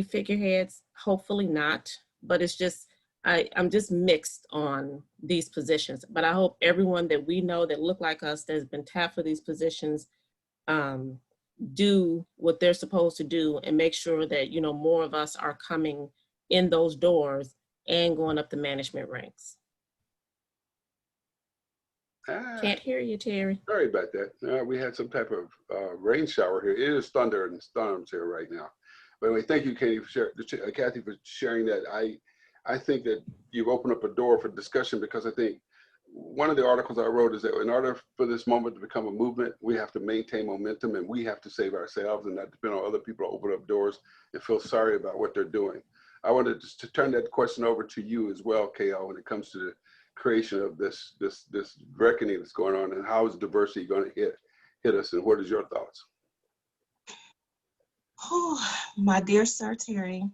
figureheads? Hopefully not, but it's just, I'm just mixed on these positions. But I hope everyone that we know that look like us, that's been tapped for these positions, do what they're supposed to do and make sure that, you know, more of us are coming in those doors and going up the management ranks. Can't hear you, Terry. Sorry about that. We had some type of rain shower here. It is thunder and storms here right now. But anyway, thank you, Kathy, for sharing that. I think that you've opened up a door for discussion, because I think one of the articles I wrote is that in order for this moment to become a movement, we have to maintain momentum, and we have to save ourselves and not depend on other people to open up doors and feel sorry about what they're doing. I wanted to turn that question over to you as well, KL, when it comes to the creation of this reckoning that's going on, and how is diversity going to hit us, and what is your thoughts? Oh, my dear Sir Terry.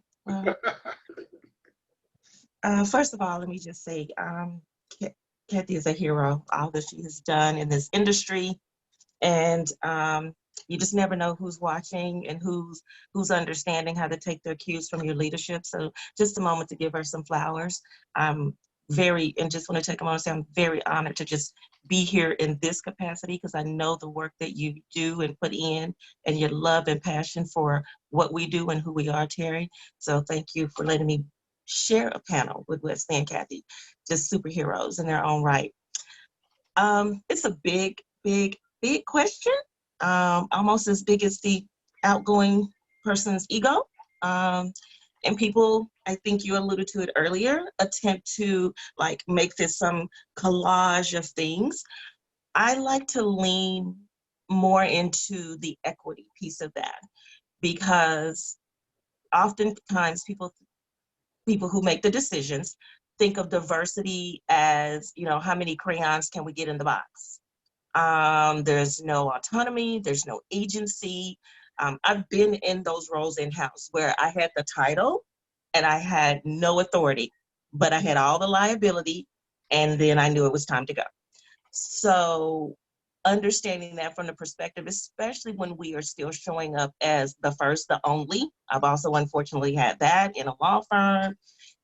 First of all, let me just say, Kathy is a hero, all that she has done in this industry. And you just never know who's watching and who's understanding how to take their cues from your leadership. So just a moment to give her some flowers. And just want to take a moment to say I'm very honored to just be here in this capacity, because I know the work that you do and put in, and your love and passion for what we do and who we are, Terry. So thank you for letting me share a panel with Wesley and Kathy, just superheroes in their own right. It's a big question, almost as big as the outgoing person's ego. And people, I think you alluded to it earlier, attempt to like make this some collage of things. I like to lean more into the equity piece of that, because oftentimes people who make the decisions think of diversity as, you know, how many crayons can we get in the box? There's no autonomy, there's no agency. I've been in those roles in-house where I had the title and I had no authority, but I had all the liability, and then I knew it was time to go. So understanding that from the perspective, especially when we are still showing up as the first, the only. I've also unfortunately had that in a law firm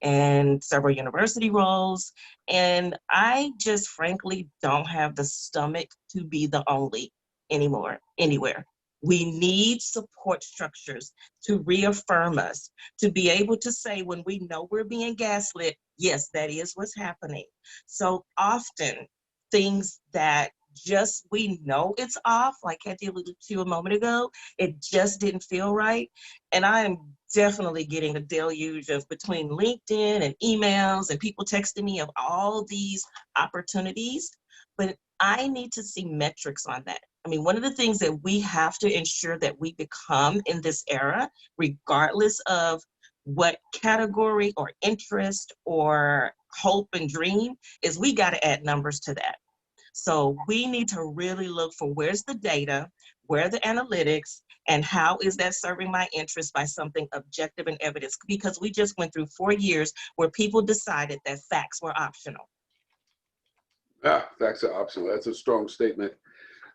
and several university roles. And I just frankly don't have the stomach to be the only anymore, anywhere. We need support structures to reaffirm us, to be able to say when we know we're being gaslit, yes, that is what's happening. So often things that just we know it's off, like Kathy alluded to a moment ago, it just didn't feel right. And I am definitely getting a deluge of between LinkedIn and emails and people texting me of all these opportunities, but I need to see metrics on that. I mean, one of the things that we have to ensure that we become in this era, regardless of what category or interest or hope and dream, is we got to add numbers to that. So we need to really look for where's the data, where are the analytics, and how is that serving my interest by something objective and evidence? Because we just went through 4 years where people decided that facts were optional. Facts are optional. That's a strong statement.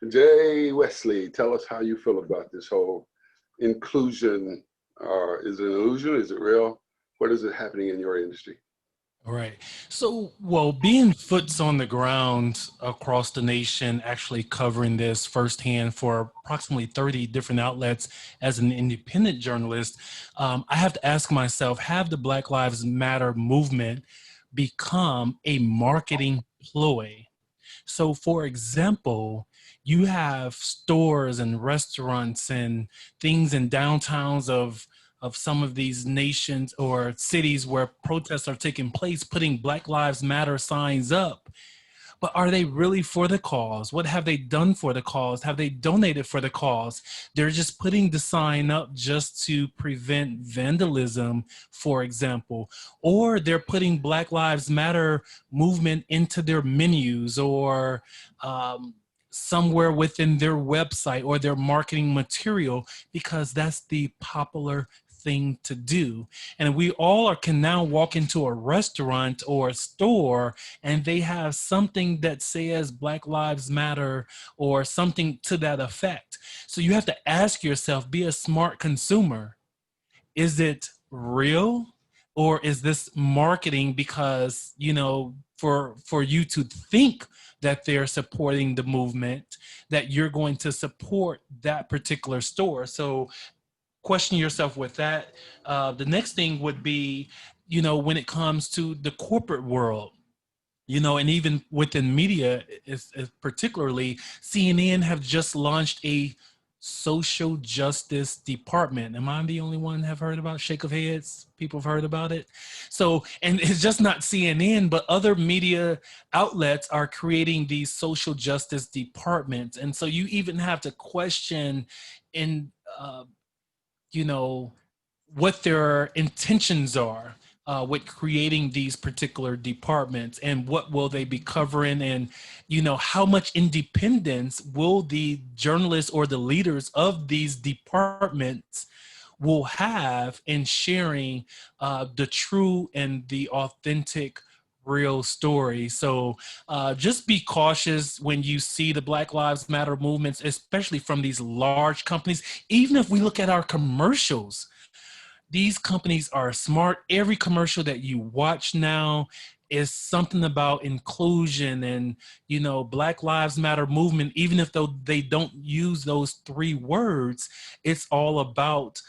Jay Wesley, tell us how you feel about this whole inclusion. Is it an illusion? Is it real? What is it happening in your industry? All right. So, well, being foots on the ground across the nation, actually covering this firsthand for approximately 30 different outlets as an independent journalist, I have to ask myself, have the Black Lives Matter movement become a marketing ploy? So, for example, you have stores and restaurants and things in downtowns of some of these nations or cities where protests are taking place, putting Black Lives Matter signs up. But are they really for the cause? What have they done for the cause? Have they donated for the cause? They're just putting the sign up just to prevent vandalism, for example, or they're putting Black Lives Matter movement into their menus or somewhere within their website or their marketing material because that's the popular thing to do. And we all can now walk into a restaurant or a store and they have something that says Black Lives Matter or something to that effect. So you have to ask yourself, be a smart consumer. is it real? Or is this marketing because, you know, for you to think that they're supporting the movement, that you're going to support that particular store? So question yourself with that. The next thing would be, you know, when it comes to the corporate world, you know, and even within media, is particularly CNN have just launched a social justice department. Am I the only one have heard about? Shake of heads. People have heard about it. So, and it's just not CNN, but other media outlets are creating these social justice departments. And so you even have to question in, you know, what their intentions are with creating these particular departments, and what will they be covering, and, you know, how much independence will the journalists or the leaders of these departments will have in sharing the true and the authentic real story. So just be cautious when you see the Black Lives Matter movements, especially from these large companies. Even if we look at our commercials, these companies are smart. Every commercial that you watch now is something about inclusion and, you know, Black Lives Matter movement. Even if they don't use those three words, it's all about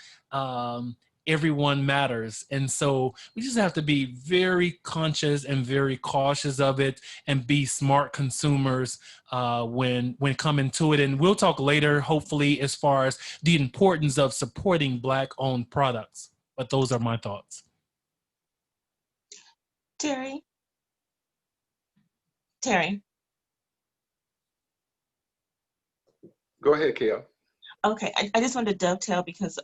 everyone matters. And so we just have to be very conscious and very cautious of it, and be smart consumers when coming to it. And we'll talk later, hopefully, as far as the importance of supporting Black-owned products. But those are my thoughts. Terry? Go ahead, Kale. Okay, I just wanted to dovetail because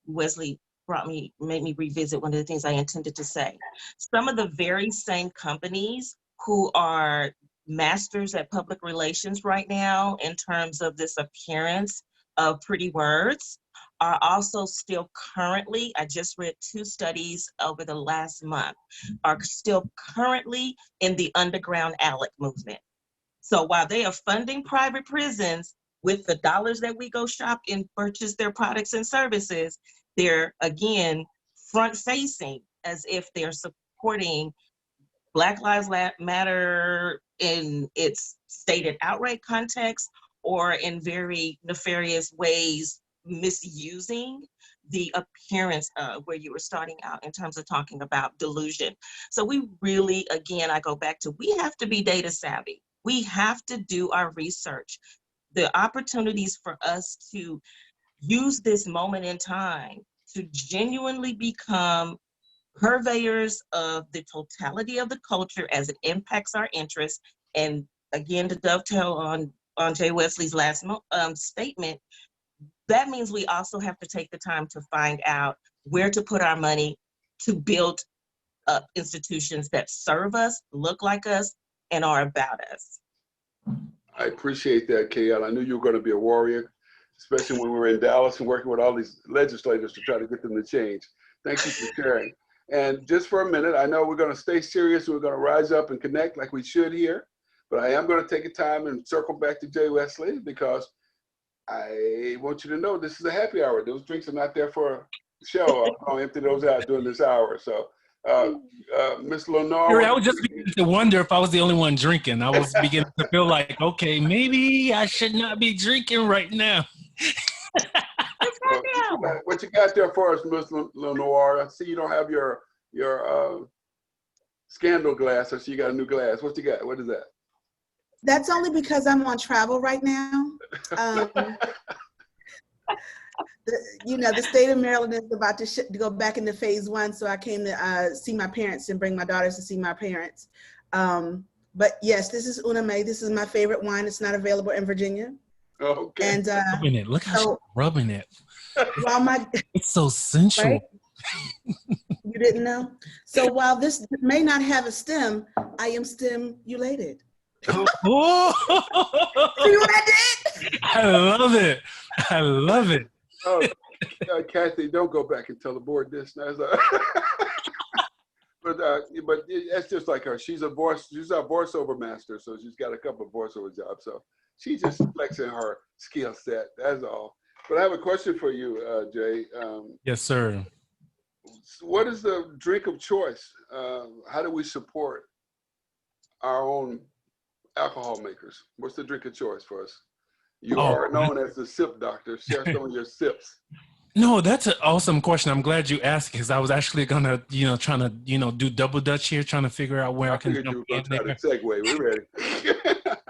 Wesley made me revisit one of the things I intended to say. Some of the very same companies who are masters at public relations right now in terms of this appearance of pretty words are also still currently, I just read 2 studies over the last month, are still currently in the underground ALEC movement. So while they are funding private prisons with the dollars that we go shop and purchase their products and services, they're again front facing as if they're supporting Black Lives Matter in its stated outright context, or in very nefarious ways misusing the appearance of where you were starting out in terms of talking about delusion. So we really, again, I go back to, we have to be data savvy. We have to do our research. The opportunities for us to use this moment in time to genuinely become purveyors of the totality of the culture as it impacts our interests. And again, to dovetail on Jay Wesley's last statement, that means we also have to take the time to find out where to put our money to build up institutions that serve us, look like us, and are about us. I appreciate that, KL. I knew you were going to be a warrior, especially when we were in Dallas and working with all these legislators to try to get them to change. Thank you for sharing. And just for a minute, I know we're going to stay serious. We're going to rise up and connect like we should here. But I am going to take a time and circle back to Jay Wesley, because I want you to know this is a happy hour. Those drinks are not there for a show. I'm going to empty those out during this hour. So, Ms. Lenore. I was just beginning to wonder if I was the only one drinking. I was beginning to feel like, okay, maybe I should not be drinking right now. What you got there for us, Ms. Lenore? I see you don't have your scandal glass. I see you got a new glass. What you got? What is that? That's only because I'm on travel right now. The state of Maryland is about to go back into phase 1, so I came to see my parents and bring my daughters to see my parents. But yes, this is Una May. This is my favorite wine. It's not available in Virginia. Okay. And rubbing it. Look how she's rubbing it. While it's so sensual. Right? You didn't know? So while this may not have a stem, I am stimulated. Oh. See what I did? I love it. I love it. Oh, Kathy, don't go back and tell the board this. But that's just like her. She's our voiceover master, so she's got a couple of voiceover jobs. So she's just flexing her skill set. That's all. But I have a question for you, Jay. Yes, sir. What is the drink of choice? How do we support our own alcohol makers? What's the drink of choice for us? You Oh, are known as the sip doctor. Share some of your sips. no, that's an awesome question. I'm glad you asked because I was actually gonna, trying to, do double dutch here, trying to figure out where I I can figured jump you were in going to there. try to segue. We're ready.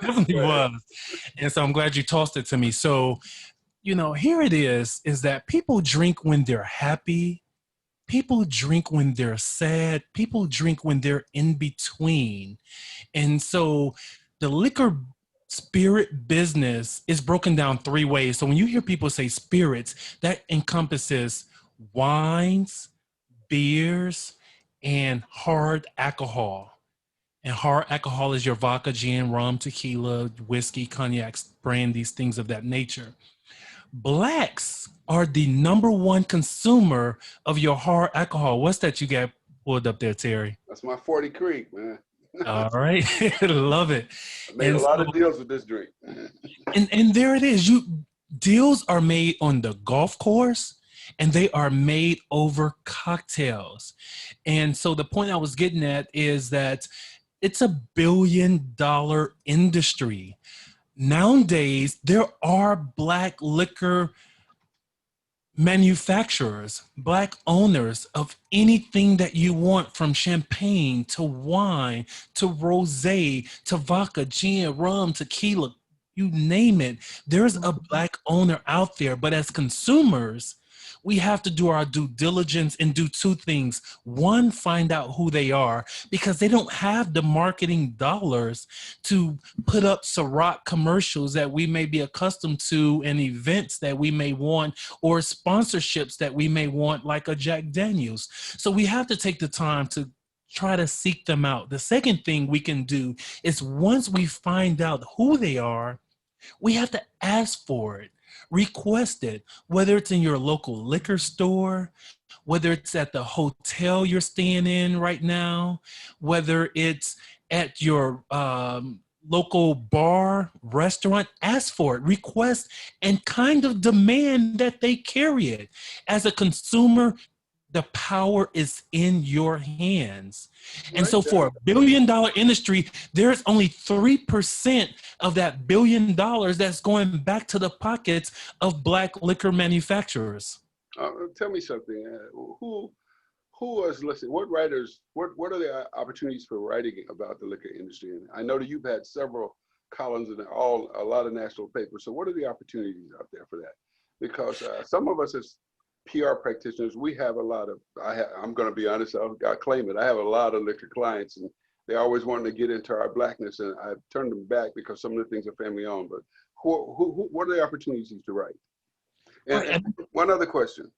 Definitely Go ahead. was. And so I'm glad you tossed it to me. So, here it is that people drink when they're happy. People drink when they're sad. People drink when they're in between. And so the liquor spirit business is broken down three ways. So when you hear people say spirits, that encompasses wines, beers, and hard alcohol. And hard alcohol is your vodka, gin, rum, tequila, whiskey, cognacs, brandies, things of that nature. Blacks are the number one consumer of your hard alcohol. What's that you got pulled up there, Terry? That's my 40 Creek, man. All right. Love it. I made a lot of deals with this drink. And there it is. Deals are made on the golf course and they are made over cocktails. And so the point I was getting at is that it's $1 billion industry. Nowadays, there are Black liquor manufacturers, Black owners of anything that you want, from champagne to wine to rosé to vodka, gin, rum, tequila, you name it. There's a Black owner out there, but as consumers, we have to do our due diligence and do two things. One, find out who they are, because they don't have the marketing dollars to put up Ciroc commercials that we may be accustomed to, and events that we may want, or sponsorships that we may want, like a Jack Daniels. So we have to take the time to try to seek them out. The second thing we can do is, once we find out who they are, we have to ask for it. Request it, whether it's in your local liquor store, whether it's at the hotel you're staying in right now, whether it's at your local bar, restaurant. Ask for it, request, and kind of demand that they carry it. As a consumer, the power is in your hands. And so for $1 billion industry, there's only 3% of that $1 billion that's going back to the pockets of Black liquor manufacturers. Tell me something. Who is listening? What writers, what are the opportunities for writing about the liquor industry? And I know that you've had several columns in a lot of national papers. So what are the opportunities out there for that? Because some of us as PR practitioners, we have a lot of, I'm going to be honest, I'll claim it. I have a lot of liquor clients, and they always wanted to get into our Blackness, and I've turned them back because some of the things are family owned. But what are the opportunities to write? And one other question.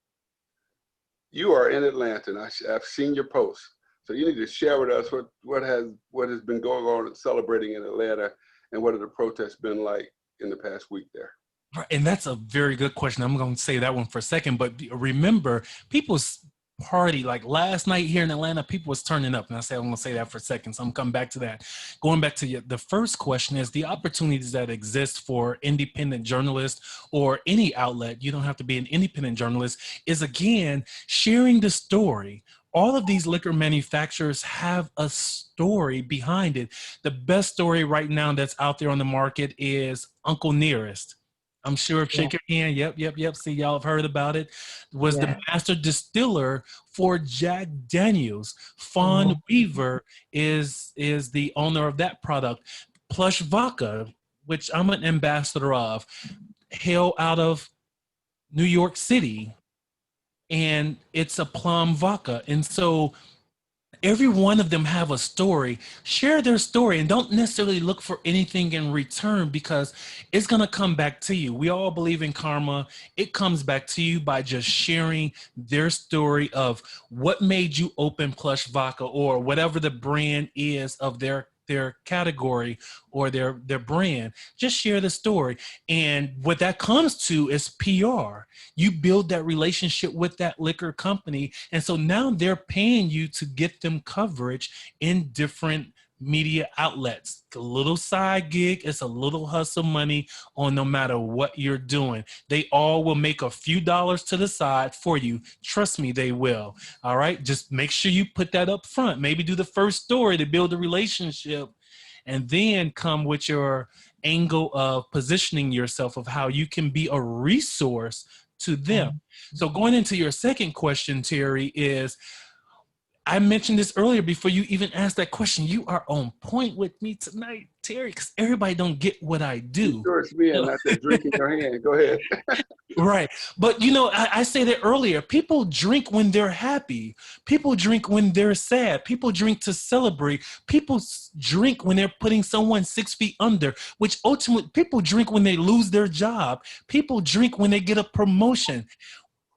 You are in Atlanta, and I've seen your posts. So you need to share with us what has been going on and celebrating in Atlanta, and what have the protests been like in the past week there? And that's a very good question. I'm going to say that one for a second, but remember, people's party, like last night here in Atlanta, people was turning up. And I'm going to say that for a second. So I'm coming back to that. Going back to the first question is the opportunities that exist for independent journalists or any outlet. You don't have to be an independent journalist, is again, sharing the story. All of these liquor manufacturers have a story behind it. The best story right now that's out there on the market is Uncle Nearest. I'm sure if shake your hand, yep. See, y'all have heard about it. Was the master distiller for Jack Daniels. Fawn Weaver is the owner of that product. Plush Vodka, which I'm an ambassador of, hail out of New York City, and it's a plum vodka. And so every one of them have a story. Share their story, and don't necessarily look for anything in return, because it's going to come back to you. We all believe in karma. It comes back to you by just sharing their story of what made you open Plush Vodka, or whatever the brand is of their category or their brand. Just share the story. And what that comes to is PR. You build that relationship with that liquor company. And so now they're paying you to get them coverage in different media outlets. A little side gig, it's a little hustle money on no matter what you're doing. They all will make a few dollars to the side for you. Trust me, they will. All right. Just make sure you put that up front. Maybe do the first story to build a relationship, and then come with your angle of positioning yourself of how you can be a resource to them. So going into your second question, Terry, is I mentioned this earlier before you even asked that question. You are on point with me tonight, Terry, because everybody don't get what I do. Sure, it's me and not that drink in your hand. Go ahead. Right. But, you know, I said it earlier. People drink when they're happy. People drink when they're sad. People drink to celebrate. People drink when they're putting someone 6 feet under, which ultimately people drink when they lose their job. People drink when they get a promotion.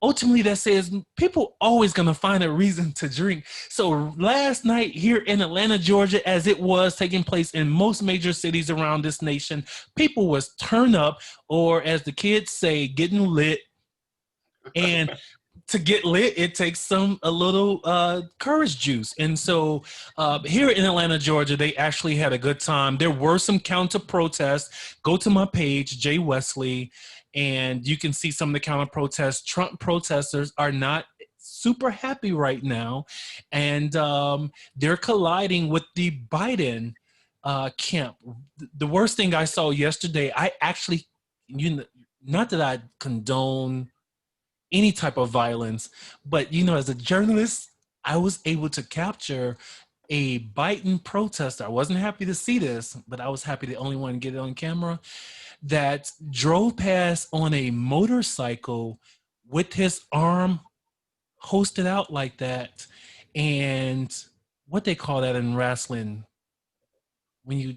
Ultimately, that says people always going to find a reason to drink. So last night here in Atlanta, Georgia, as it was taking place in most major cities around this nation, people was turn up, or as the kids say, getting lit. And to get lit, it takes a little courage juice. And so here in Atlanta, Georgia, they actually had a good time. There were some counter protests. Go to my page, Jay Wesley, and you can see some of the counter protests. Trump protesters are not super happy right now, and they're colliding with the Biden camp. The worst thing I saw yesterday, I actually, not that I condone any type of violence, but as a journalist, I was able to capture a Biden protester. I wasn't happy to see this, but I was happy the only one to get it on camera, that drove past on a motorcycle with his arm hosted out like that. And what they call that in wrestling, when you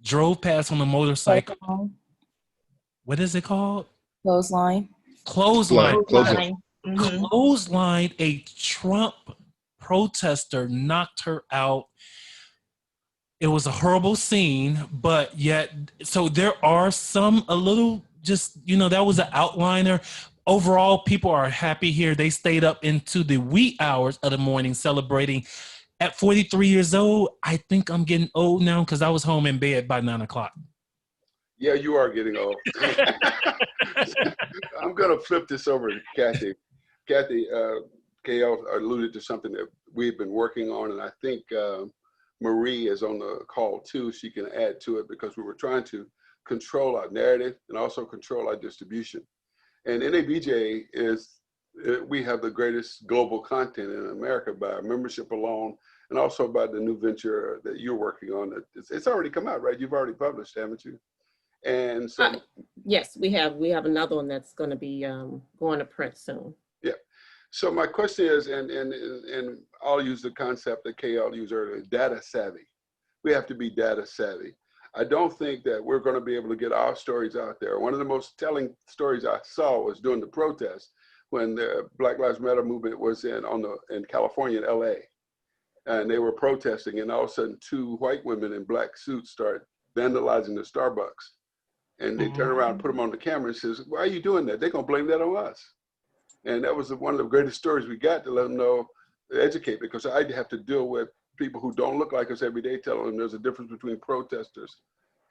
drove past on a motorcycle, what is it called? Clothesline. Clothesline. Mm-hmm. Clothesline a Trump protester, knocked her out. It was a horrible scene, but yet, so there are some a little just, that was an outliner. Overall, people are happy here. They stayed up into the wee hours of the morning celebrating. At 43 years old, I think I'm getting old now because I was home in bed by 9 o'clock. Yeah, you are getting old. I'm going to flip this over to Kathy. Kathy, KL alluded to something that we've been working on, and I think Marie is on the call too. She can add to it because we were trying to control our narrative and also control our distribution. And NABJ we have the greatest global content in America by our membership alone, and also by the new venture that you're working on. It's already come out, right? You've already published, haven't you? And so yes, we have another one that's going to be going to print soon. Yeah. So my question is, and I'll use the concept that KL used earlier, data savvy. We have to be data savvy. I don't think that we're going to be able to get our stories out there. One of the most telling stories I saw was during the protest when the Black Lives Matter movement was in California, in LA, and they were protesting, and all of a sudden 2 white women in black suits start vandalizing the Starbucks. And they turn around and put them on the camera and says, "Why are you doing that? They're going to blame that on us." And that was one of the greatest stories we got to let them know, educate, because I have to deal with people who don't look like us every day, telling them there's a difference between protesters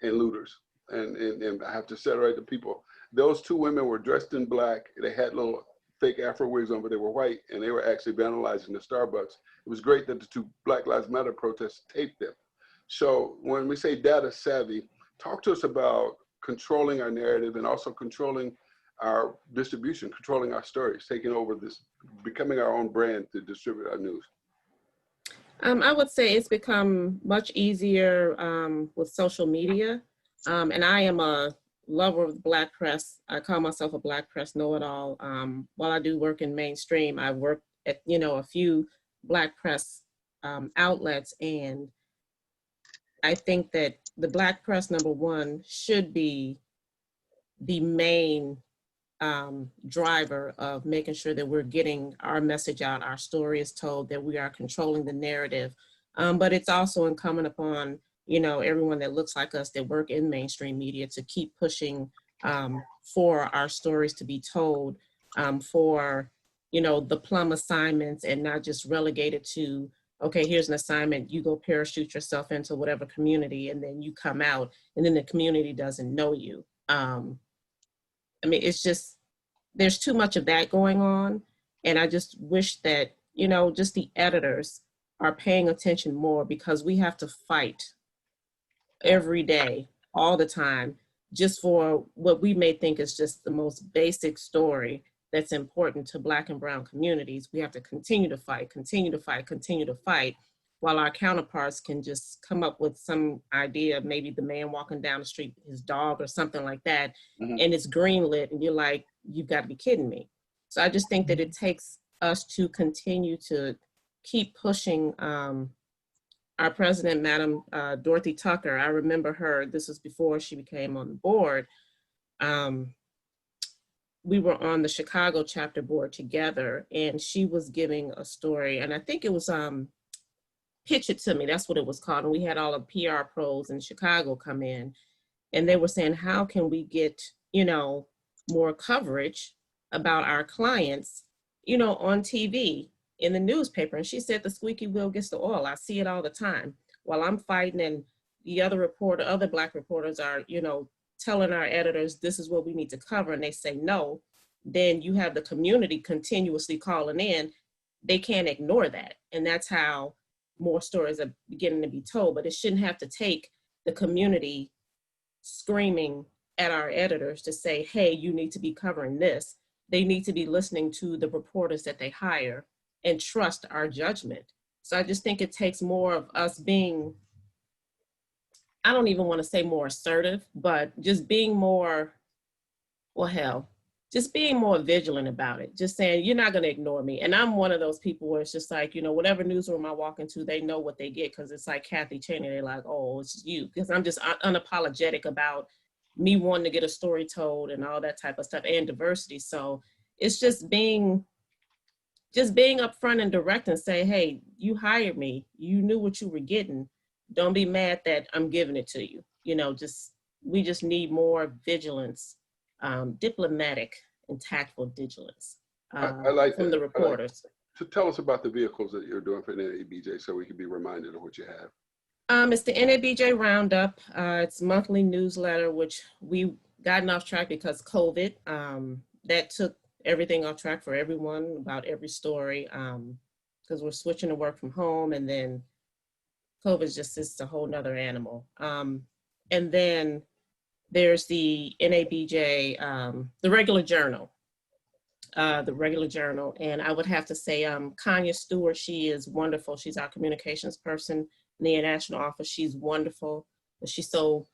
and looters. And I have to separate the people. Those 2 women were dressed in black. They had little fake Afro wigs on, but they were white, and they were actually vandalizing the Starbucks. It was great that the 2 Black Lives Matter protests taped them. So when we say data savvy, talk to us about controlling our narrative and also controlling our distribution, controlling our stories, taking over this, becoming our own brand to distribute our news. I would say it's become much easier with social media. And I am a lover of the Black press. I call myself a Black press know-it-all. While I do work in mainstream, I work at, a few Black press outlets. And I think that the Black press, number one, should be the main driver of making sure that we're getting our message out, our story is told, that we are controlling the narrative. But it's also incumbent upon, everyone that looks like us that work in mainstream media to keep pushing for our stories to be told, for, the plum assignments, and not just relegated to okay, here's an assignment, you go parachute yourself into whatever community, and then you come out, and then the community doesn't know you. I mean, it's just, there's too much of that going on. And I just wish that, you know, just the editors are paying attention more, because we have to fight every day, all the time, just for what we may think is just the most basic story that's important to Black and brown communities. We have to continue to fight, continue to fight, continue to fight, while our counterparts can just come up with some idea, maybe the man walking down the street with his dog or something like that, and it's greenlit, and you're like, you've got to be kidding me. So I just think that it takes us to continue to keep pushing. Our president, Madam Dorothy Tucker, I remember her, this was before she became on the board. We were on the Chicago chapter board together, and she was giving a story, and I think it was Pitch It To Me, that's what it was called. And we had all the PR pros in Chicago come in, and they were saying, how can we get, you know, more coverage about our clients, you know, on TV, in the newspaper. And she said, the squeaky wheel gets the oil. I see it all the time. While I'm fighting, and the other Black reporters are, you know, telling our editors, this is what we need to cover, and they say no, then you have the community continuously calling in. They can't ignore that. And that's how more stories are beginning to be told. But it shouldn't have to take the community screaming at our editors to say, hey, you need to be covering this. They need to be listening to the reporters that they hire and trust our judgment. So I just think it takes more of us being, I don't even want to say more assertive, but just being more, well, hell, just being more vigilant about it. Just saying, you're not going to ignore me. And I'm one of those people where it's just like, you know, whatever newsroom I walk into, they know what they get, because it's like Kathy Chaney, they're like, oh, it's you. Because I'm just unapologetic about me wanting to get a story told and all that type of stuff, and diversity. So it's just being upfront and direct and say, hey, you hired me. You knew what you were getting. Don't be mad that I'm giving it to you. You know, we just need more vigilance, diplomatic and tactful vigilance I like from that. the reporters. So tell us about the vehicles that you're doing for NABJ, so we can be reminded of what you have. It's the NABJ Roundup. It's a monthly newsletter, which we gotten off track because COVID. That took everything off track for everyone about every story, because we're switching to work from home, and then COVID is a whole nother animal. And then there's the NABJ, the regular journal. And I would have to say, Kanya Stewart, she is wonderful. She's our communications person in the international office. She's wonderful, but she's so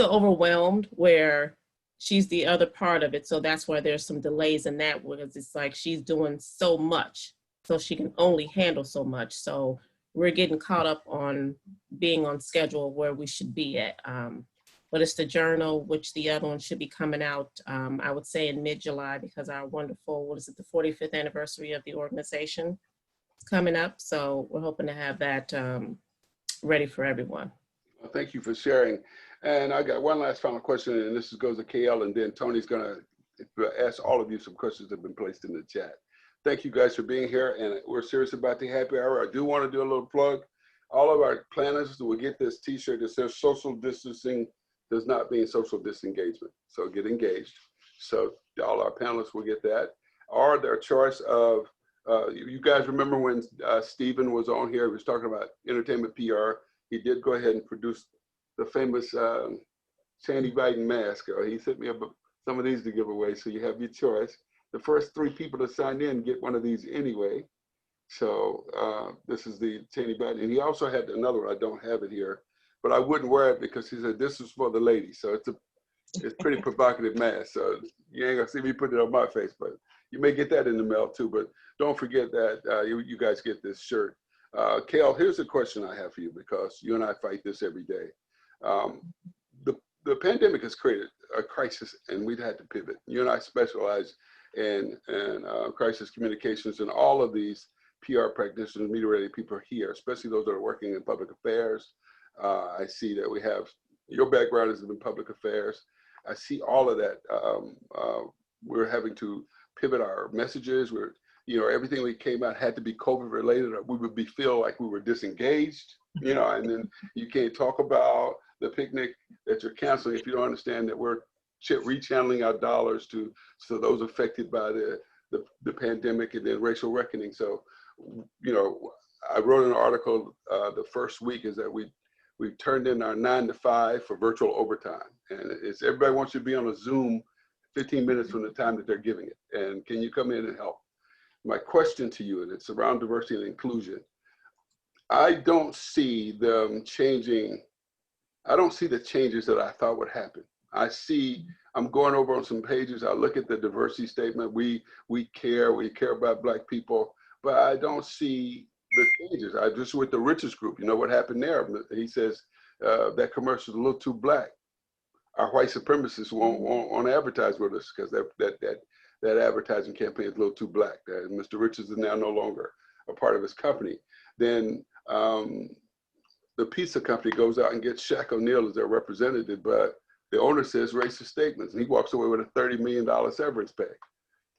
overwhelmed where she's the other part of it. So that's why there's some delays in that, because it's like she's doing so much, so she can only handle so much. So we're getting caught up on being on schedule where we should be at. But it's the journal, which the other one should be coming out, I would say in mid-July, because our wonderful, the 45th anniversary of the organization is coming up. So we're hoping to have that ready for everyone. Well, thank you for sharing. And I got one last final question, and this goes to KL, and then Tony's gonna ask all of you some questions that have been placed in the chat. Thank you guys for being here, and we're serious about the happy hour. I do want to do a little plug. All of our planners will get this t-shirt that says social distancing does not mean social disengagement. So get engaged. So all our panelists will get that. Or their choice of, you guys remember when Stephen was on here, he was talking about entertainment PR. He did go ahead and produce the famous Chaney Biden mask. He sent me some of these to give away, so you have your choice. The first 3 people to sign in get one of these anyway. So this is the Chaney Biden. And he also had another one, I don't have it here, but I wouldn't wear it because he said this is for the ladies. So it's pretty provocative mask. So you ain't gonna see me put it on my face, but you may get that in the mail too. But don't forget that you guys get this shirt. Kale, here's a question I have for you, because you and I fight this every day. The pandemic has created a crisis, and we've had to pivot. You and I specialize in crisis communications, and all of these PR practitioners, media-ready people here, especially those that are working in public affairs. I see that we have, your background is in public affairs. I see all of that. We're having to pivot our messages. you know, everything we came out had to be COVID related, or we would feel like we were disengaged, you know, and then you can't talk about the picnic that you're canceling if you don't understand that we're rechanneling our dollars to those affected by the pandemic and then racial reckoning. So, you know, I wrote an article the first week is that we've turned in our 9 to 5 for virtual overtime, and it's everybody wants you to be on a Zoom 15 minutes from the time that they're giving it. And can you come in and help? My question to you, and it's around diversity and inclusion. I don't see them changing. I don't see the changes that I thought would happen. I'm going over on some pages. I look at the diversity statement. We care about Black people, but I don't see the changes. I just with the richest group, you know what happened there? He says that commercial is a little too Black. Our white supremacists won't advertise with us because that advertising campaign is a little too Black. Mr. Richards is now no longer a part of his company. Then the pizza company goes out and gets Shaq O'Neal as their representative, but the owner says racist statements, and he walks away with a $30 million severance pay.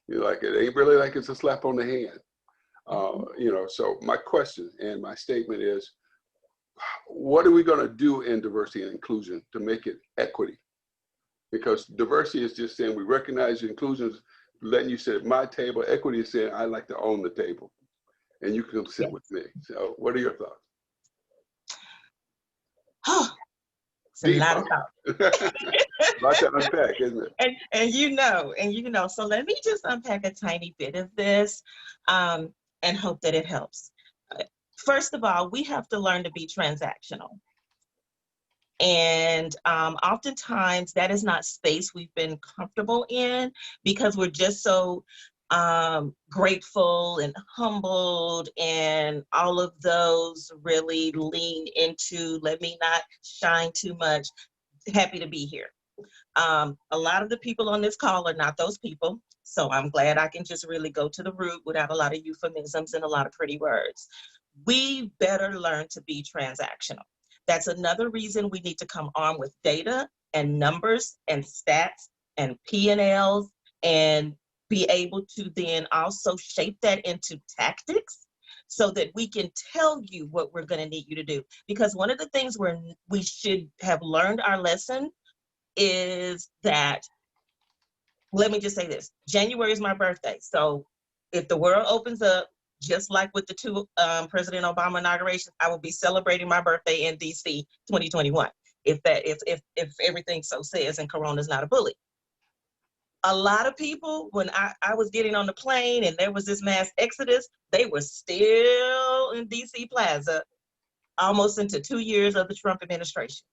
You know, like it ain't really like it's a slap on the hand. You know, so my question and my statement is, what are we going to do in diversity and inclusion to make it equity? Because diversity is just saying we recognize your inclusion, is letting you sit at my table. Equity is saying I like to own the table, and you can come sit with me. So, what are your thoughts? It's a lot of thoughts. Lots to unpack, isn't it? And you know, so let me just unpack a tiny bit of this and hope that it helps. First of all, we have to learn to be transactional. And oftentimes that is not space we've been comfortable in because we're just so grateful and humbled, and all of those really lean into let me not shine too much, happy to be here. A lot of the people on this call are not those people, so I'm glad I can just really go to the root without a lot of euphemisms and a lot of pretty words. We better learn to be transactional. That's another reason we need to come armed with data and numbers and stats and P&Ls and be able to then also shape that into tactics so that we can tell you what we're going to need you to do. Because one of the things we should have learned our lesson is that, let me just say this, January is my birthday. So if the world opens up, just like with the two President Obama inaugurations, I will be celebrating my birthday in DC 2021, if everything so says and Corona's not a bully. A lot of people, when I was getting on the plane and there was this mass exodus, they were still in DC Plaza almost into 2 years of the Trump administration.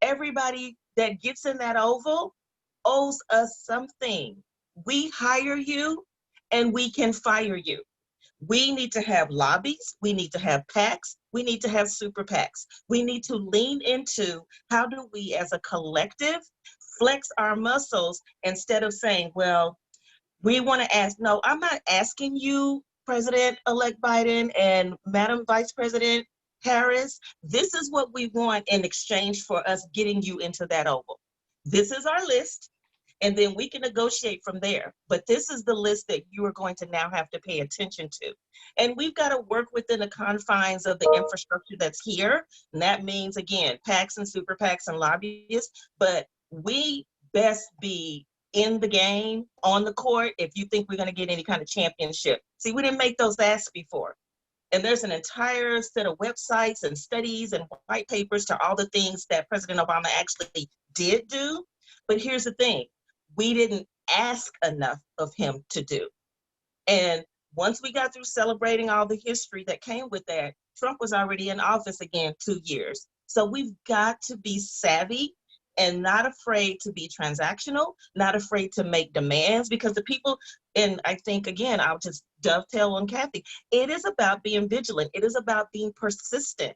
Everybody that gets in that Oval owes us something. We hire you and we can fire you. We need to have lobbies. We need to have PACs. We need to have super PACs. We need to lean into how do we as a collective flex our muscles instead of saying, well, we want to ask. No, I'm not asking you, President-elect Biden and Madam Vice President Harris, this is what we want in exchange for us getting you into that Oval. This is our list, and then we can negotiate from there. But this is the list that you are going to now have to pay attention to. And we've got to work within the confines of the infrastructure that's here. And that means, again, PACs and super PACs and lobbyists, but we best be in the game, on the court, if you think we're going to get any kind of championship. See, we didn't make those asks before. And there's an entire set of websites and studies and white papers to all the things that President Obama actually did do. But here's the thing, we didn't ask enough of him to do. And once we got through celebrating all the history that came with that, Trump was already in office again 2 years. So we've got to be savvy and not afraid to be transactional, not afraid to make demands, because the people, and I think, again, I'll just dovetail on Kathy, it is about being vigilant. It is about being persistent.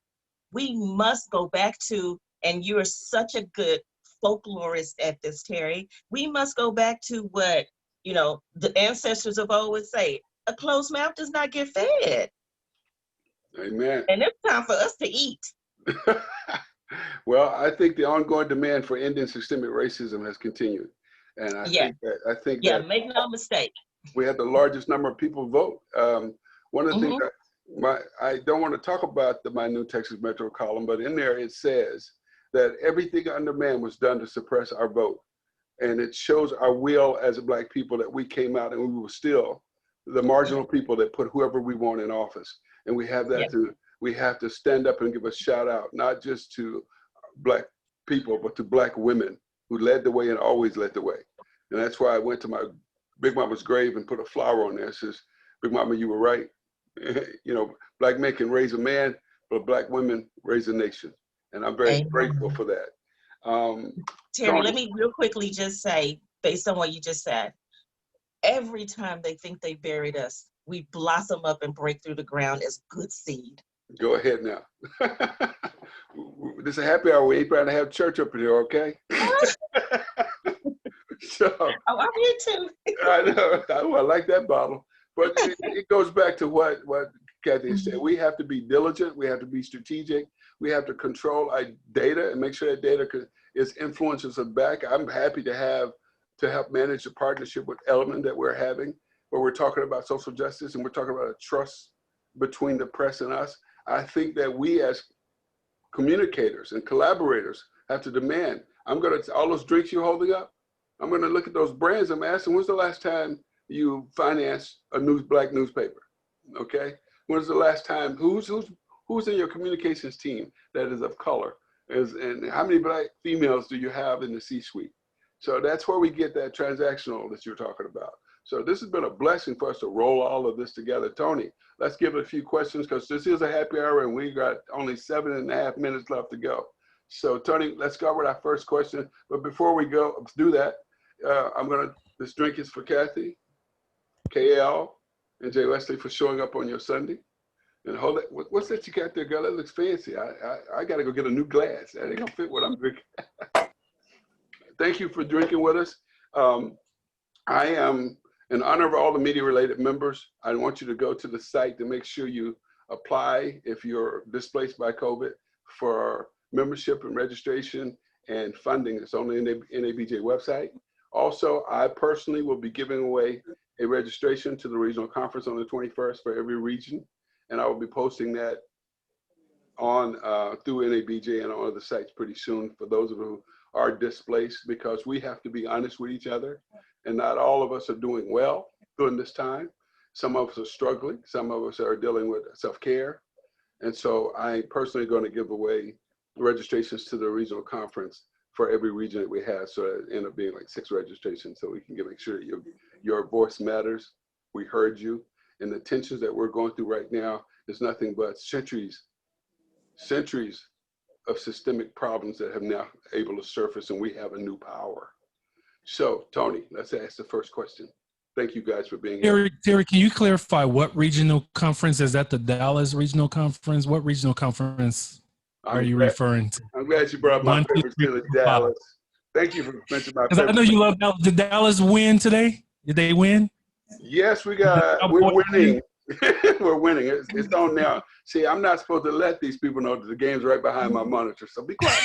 We must go back to, and you are such a good folklorist at this, Terry, we must go back to what, you know, the ancestors of old would say, a closed mouth does not get fed. Amen. And it's time for us to eat. Well, I think the ongoing demand for ending systemic racism has continued. And I think that make no mistake. We had the largest number of people vote. One of the things I don't want to talk about my New Texas Metro column, but in there it says that everything under man was done to suppress our vote. And it shows our will as Black people that we came out and we were still the marginal people that put whoever we want in office. And we have that we have to stand up and give a shout out, not just to Black people, but to Black women who led the way and always led the way. And that's why I went to my Big Mama's grave and put a flower on there. It says, Big Mama, you were right. You know, Black men can raise a man, but Black women raise a nation. And I'm very grateful for that. Terry, let me real quickly just say, based on what you just said, every time they think they buried us, we blossom up and break through the ground as good seed. Go ahead now. This is a happy hour. We ain't trying to have church up in here, okay? So, oh, I'm here too. I know. I like that bottle. But it goes back to what Kathy said. We have to be diligent. We have to be strategic. We have to control our data and make sure that data is influences us back. I'm happy to help manage the partnership with Element that we're having, where we're talking about social justice and we're talking about a trust between the press and us. I think that we as communicators and collaborators have to demand, all those drinks you're holding up, I'm gonna look at those brands. I'm asking, when's the last time you financed a Black newspaper? Okay, when's the last time, who's in your communications team that is of color? And how many Black females do you have in the C-suite? So that's where we get that transactional that you're talking about. So this has been a blessing for us to roll all of this together. Tony, let's give it a few questions because this is a happy hour and we got only 7.5 minutes left to go. So Tony, let's go with our first question. But before we go, let's do that. This drink is for Kathy, KL, and J. Wesley for showing up on your Sunday. And hold it, what's that you got there, girl? That looks fancy. I gotta go get a new glass. That ain't gonna fit what I'm drinking. Thank you for drinking with us. I am, in honor of all the media related members, I want you to go to the site to make sure you apply if you're displaced by COVID for membership and registration and funding. It's on the NABJ website. Also, I personally will be giving away a registration to the regional conference on the 21st for every region. And I will be posting that on through NABJ and on other sites pretty soon for those of you who are displaced, because we have to be honest with each other. And not all of us are doing well during this time. Some of us are struggling. Some of us are dealing with self-care. And so I'm personally going to give away registrations to the regional conference for every region that we have. So it end up being like 6 registrations so we can make sure that your voice matters. We heard you. And the tensions that we're going through right now is nothing but centuries of systemic problems that have now able to surface, and we have a new power. So Tony, let's ask the first question. Thank you guys for being here. Terry, can you clarify what regional conference? Is that the Dallas Regional Conference? What regional conference are you referring to? I'm glad you brought my favorite city, Dallas. Thank you for mentioning my favorite. I know you love Dallas. Did Dallas win today? Did they win? Yes, we're winning. We're winning. It's on now. See, I'm not supposed to let these people know that the game's right behind my monitor, so be quiet.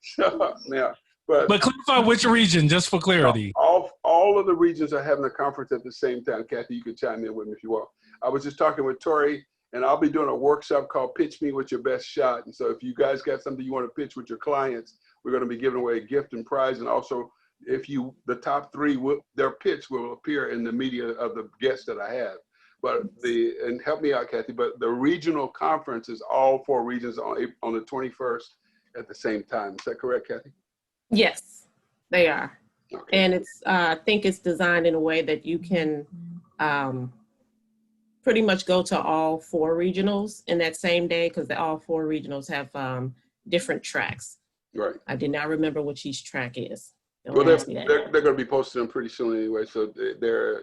So now, but clarify which region, just for clarity. All of the regions are having a conference at the same time. Kathy, you can chime in with me if you want. I was just talking with Tori, and I'll be doing a workshop called Pitch Me With Your Best Shot. And so if you guys got something you want to pitch with your clients, we're going to be giving away a gift and prize. And also, the top 3, their pitch will appear in the media of the guests that I have. But and help me out, Kathy, but the regional conference is all 4 regions on the 21st at the same time. Is that correct, Kathy? Yes, they are. Okay. And it's, I think it's designed in a way that you can pretty much go to all 4 regionals in that same day, because all 4 regionals have different tracks. Right. I did not remember which each track is. Well, they're going to be posting them pretty soon anyway. So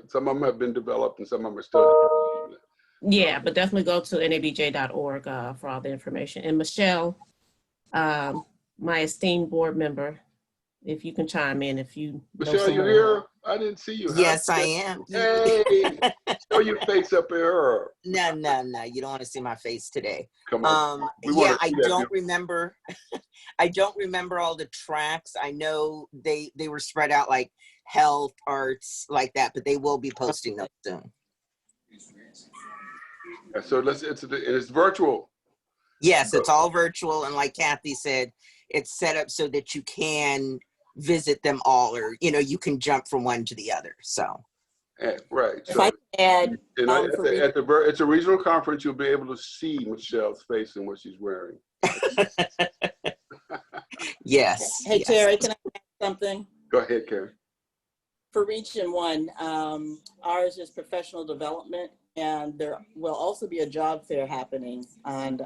some of them have been developed and some of them are still. Yeah, but definitely go to nabj.org for all the information. And Michelle, my esteemed board member, if you can chime in, if you know Michelle, you here? I didn't see you. Yes, I am. Hey, show your face up here. No. You don't want to see my face today. Come on. Yeah, I don't remember. I don't remember all the tracks. I know they were spread out like health, arts, like that, but they will be posting those soon. Yeah, so it's virtual. Yes, it's all virtual. And like Kathy said, it's set up so that you can visit them all, or, you know, you can jump from one to the other. So. Right. If So, I can add, it's a regional conference. You'll be able to see Michelle's face and what she's wearing. Yes. hey, yes. Terry, can I add something? Go ahead, Karen. For Region 1, ours is professional development, and there will also be a job fair happening, and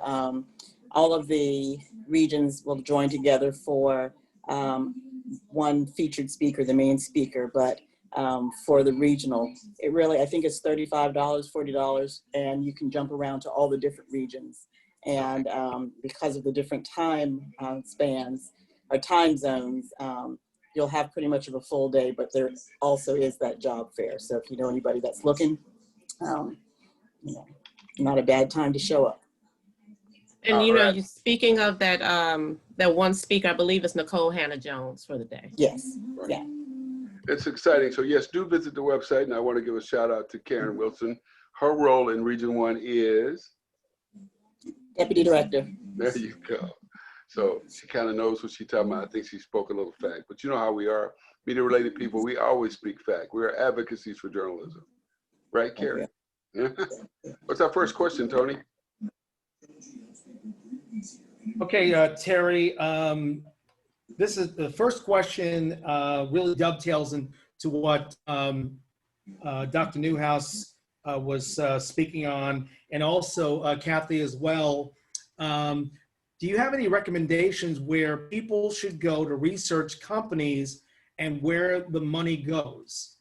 all of the regions will join together for one featured speaker, the main speaker, but for the regional, it really, I think it's $35, $40, and you can jump around to all the different regions. And because of the different time spans or time zones, you'll have pretty much of a full day, but there also is that job fair. So if you know anybody that's looking, you know, not a bad time to show up. And you know, you speaking of that, that one speaker, I believe it's Nicole Hannah-Jones for the day. Yes, Right. yeah. It's exciting. So yes, do visit the website, and I want to give a shout out to Karen Wilson. Her role in Region 1 is? Deputy Director. There you go. So she kind of knows what she's talking about. I think she spoke a little fact, but you know how we are, media-related people, we always speak fact. We're advocacies for journalism. Right, Karen? Yeah. What's our first question, Tony? Okay, Terry, this is the first question, really dovetails into what Dr. Newhouse was speaking on, and also Kathy as well. Do you have any recommendations where people should go to research companies and where the money goes?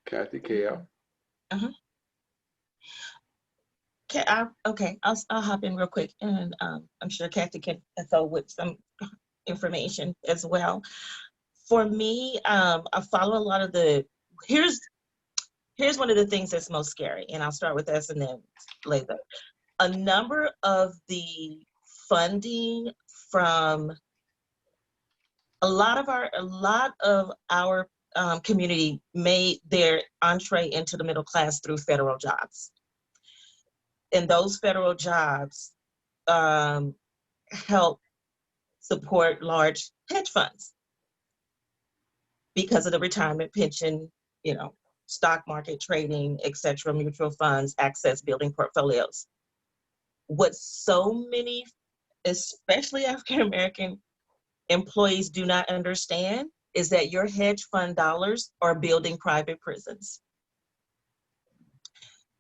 Kathy, KL. Okay, I'll hop in real quick, and I'm sure Kathy can throw with some information as well. For me, I follow a lot of the, here's one of the things that's most scary, and I'll start with this and then later. A number of the funding from a lot of our community made their entree into the middle class through federal jobs. And those federal jobs help support large hedge funds because of the retirement pension, you know, stock market trading, et cetera, mutual funds, access building portfolios. What so many, especially African-American employees, do not understand is that your hedge fund dollars are building private prisons.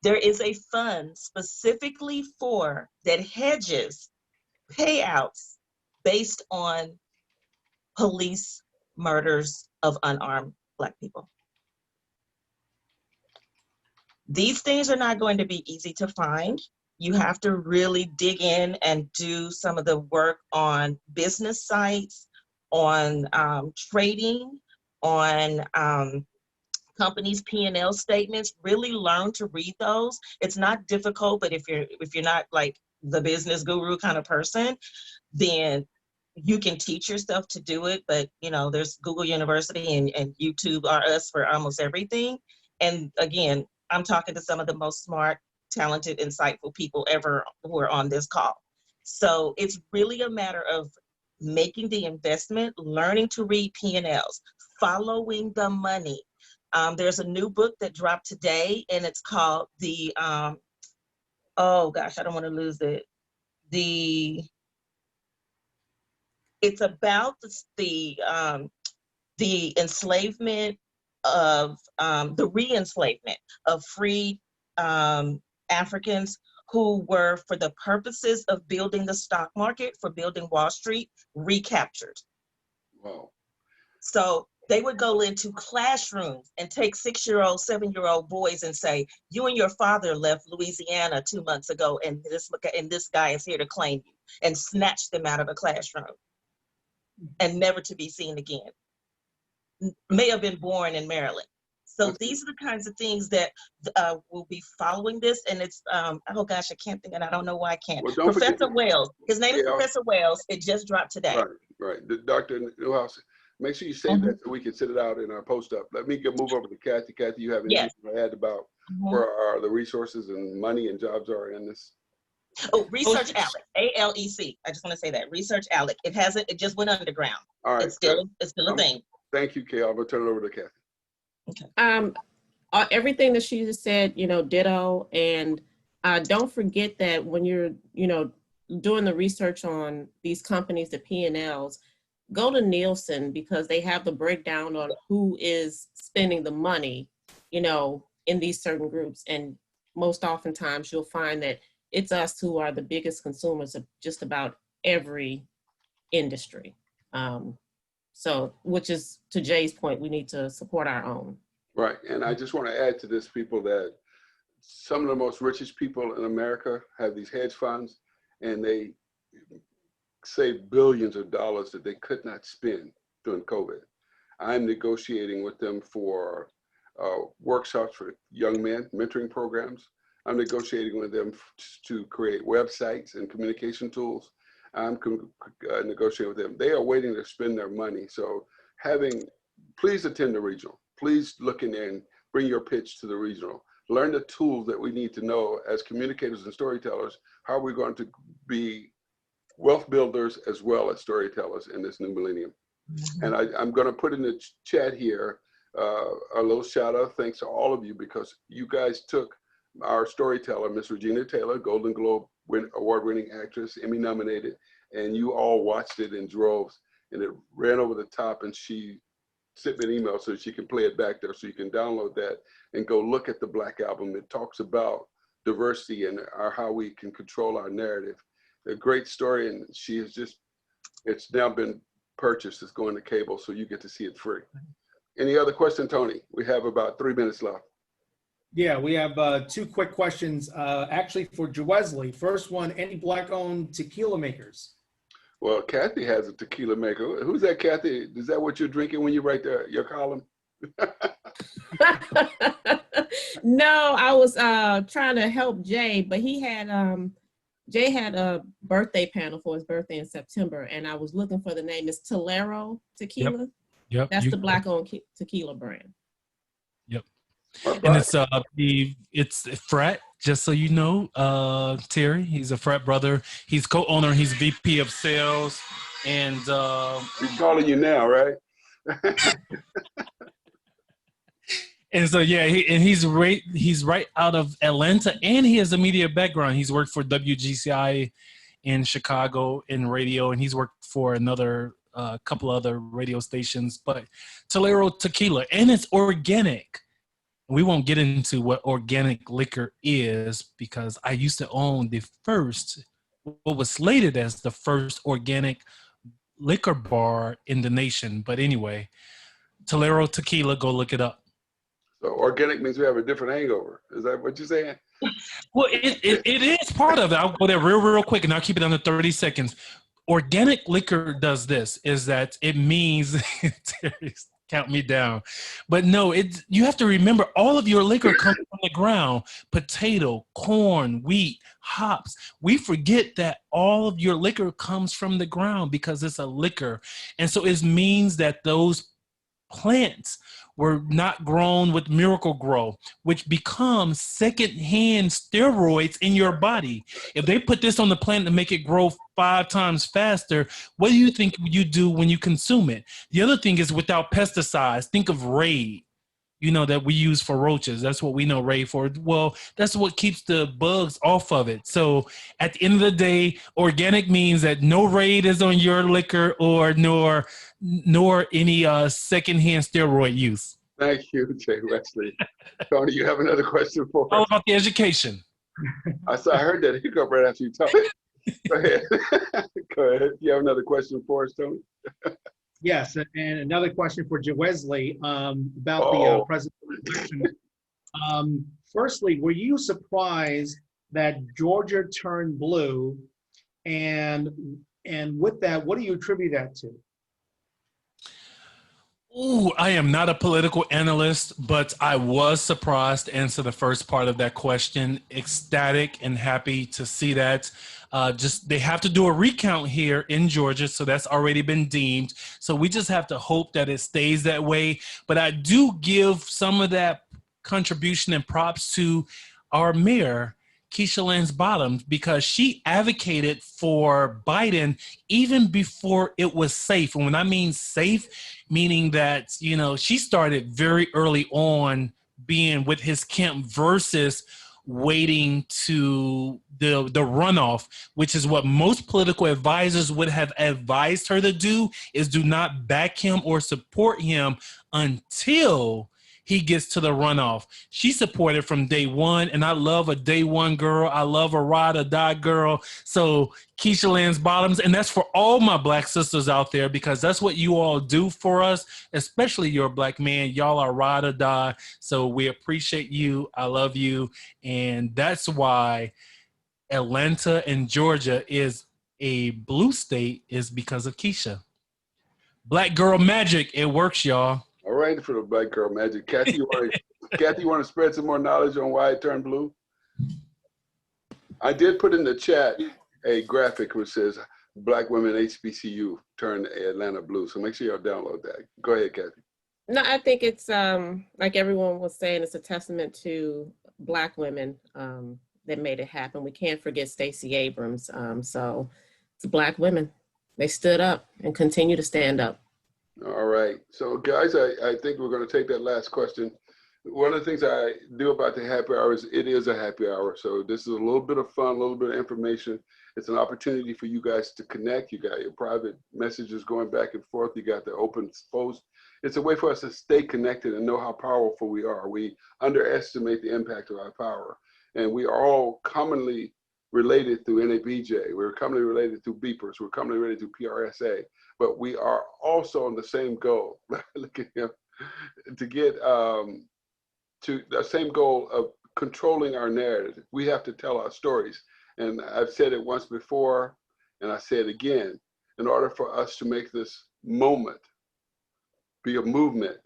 There is a fund specifically for that hedges payouts based on police murders of unarmed Black people. These things are not going to be easy to find. You have to really dig in and do some of the work on business sites, on trading, on companies' P&L statements. Really learn to read those. It's not difficult, but if you're not like the business guru kind of person, then you can teach yourself to do it. But you know, there's Google University and YouTube are us for almost everything. And again, I'm talking to some of the most smart, talented, insightful people ever who are on this call. So it's really a matter of making the investment, learning to read P&Ls, following the money. There's a new book that dropped today, and it's called the, oh gosh, I don't want to lose it. It's about the enslavement of, the re-enslavement of freed Africans who were, for the purposes of building the stock market, for building Wall Street, recaptured. Wow. So they would go into classrooms and take 6-year-old, 7-year-old boys and say, you and your father left Louisiana 2 months ago, and this guy is here to claim you, and snatch them out of the classroom and never to be seen again. May have been born in Maryland. So these are the kinds of things that will be following this. And it's, oh gosh, I can't think, and I don't know why I can't. Well, Professor Wells, his name is Professor Wells. It just dropped today. Right. The Dr. Newhouse, Make sure you save that so we can send it out in our post up. Let me move over to Kathy. Kathy, you have anything to add about where the resources and money and jobs are in this? Oh, Research Alec, ALEC. I just want to say that Research Alec. It hasn't. It just went underground. All right. It's still a thing. Thank you, Kay. I'm gonna turn it over to Kathy. Okay. Everything that she just said, ditto. And don't forget that when you're, doing the research on these companies, the P&Ls, go to Nielsen because they have the breakdown on who is spending the money, in these certain groups. And most oftentimes you'll find that it's us who are the biggest consumers of just about every industry. So, which is to Jay's point, we need to support our own. Right, and I just want to add to this, people, that some of the most richest people in America have these hedge funds, and they save billions of dollars that they could not spend during COVID. I'm negotiating with them for workshops for young men, mentoring programs. I'm negotiating with them to create websites and communication tools. I'm negotiating with them. They are waiting to spend their money. So please attend the regional. Please look in there and bring your pitch to the regional. Learn the tools that we need to know as communicators and storytellers. How are we going to be wealth builders as well as storytellers in this new millennium? And I'm going to put in the chat here a little shout out. Thanks to all of you, because you guys took our storyteller, Miss Regina Taylor, Golden Globe award-winning actress, Emmy nominated, and you all watched it in droves, and it ran over the top, and she sent me an email so she can play it back there, so you can download that and go look at the Black album. It talks about diversity and how we can control our narrative. A great story, and it's now been purchased. It's going to cable, so you get to see it free. Any other question, Tony? We have about 3 minutes left. Yeah, we have two quick questions, actually for Wesley. First one, any Black-owned tequila makers? Well, Kathy has a tequila maker. Who's that, Kathy? Is that what you're drinking when you write your column? No, I was trying to help Jay, but Jay had a birthday panel for his birthday in September, and I was looking for the name. It's Tolero Tequila. Yep. That's the Black-owned tequila brand. Yep. And it's Frat, just so you know, Terry. He's a Frat brother. He's co-owner. He's VP of sales, and he's calling you now, right? And so yeah, he's right out of Atlanta, and he has a media background. He's worked for WGCI in Chicago in radio, and he's worked for another couple other radio stations. But Tolero Tequila, and it's organic. We won't get into what organic liquor is, because I used to own what was slated as the first organic liquor bar in the nation. But anyway, Tolero Tequila, go look it up. So organic means we have a different hangover. Is that what you're saying? Well, it is part of it. I'll go there real quick, and I'll keep it under 30 seconds. Organic liquor does this, is that it means, count me down. But no, you have to remember, all of your liquor comes from the ground. Potato, corn, wheat, hops. We forget that all of your liquor comes from the ground because it's a liquor. And so it means that those plants were not grown with Miracle Grow, which becomes secondhand steroids in your body. If they put this on the plant to make it grow 5 times faster, what do you think you do when you consume it? The other thing is without pesticides. Think of Raid, that we use for roaches. That's what we know Raid for. Well, that's what keeps the bugs off of it. So at the end of the day, organic means that no Raid is on your liquor, or nor any secondhand steroid use. Thank you, Jay Wesley. Tony, you have another question for us? All about the education. I heard that hiccup right after you talked. Go ahead. Go ahead. You have another question for us, Tony? Yes, and another question for Wesley about the presidential election. Firstly, were you surprised that Georgia turned blue? And with that, what do you attribute that to? Ooh, I am not a political analyst, but I was surprised to answer the first part of that question. Ecstatic and happy to see that. Just they have to do a recount here in Georgia, so that's already been deemed. So we just have to hope that it stays that way. But I do give some of that contribution and props to our mayor, Keisha Lance Bottoms, because she advocated for Biden even before it was safe. And when I mean safe, meaning that, you know, she started very early on being with his camp versus waiting to the runoff, which is what most political advisors would have advised her to do, is do not back him or support him until he gets to the runoff. She supported from day one, and I love a day one girl. I love a ride or die girl. So Keisha Lance Bottoms, and that's for all my Black sisters out there, because that's what you all do for us, especially your Black man. Y'all are ride or die. So we appreciate you. I love you. And that's why Atlanta and Georgia is a blue state, is because of Keisha. Black girl magic, it works, y'all. All right, for the Black girl magic. Kathy, you want to spread some more knowledge on why it turned blue? I did put in the chat a graphic which says Black women HBCU turned Atlanta blue. So make sure y'all download that. Go ahead, Kathy. No, I think it's like everyone was saying, it's a testament to Black women that made it happen. We can't forget Stacey Abrams. So it's Black women. They stood up and continue to stand up. All right. So guys, I think we're going to take that last question. One of the things I do about the happy hour is it is a happy hour. So this is a little bit of fun, a little bit of information. It's an opportunity for you guys to connect. You got your private messages going back and forth. You got the open post. It's a way for us to stay connected and know how powerful we are. We underestimate the impact of our power. And we are all commonly related through NABJ. We're commonly related through beepers. We're commonly related through PRSA. But we are also on the same goal. Look at him. To get to the same goal of controlling our narrative. We have to tell our stories. And I've said it once before, and I say it again. In order for us to make this moment be a movement,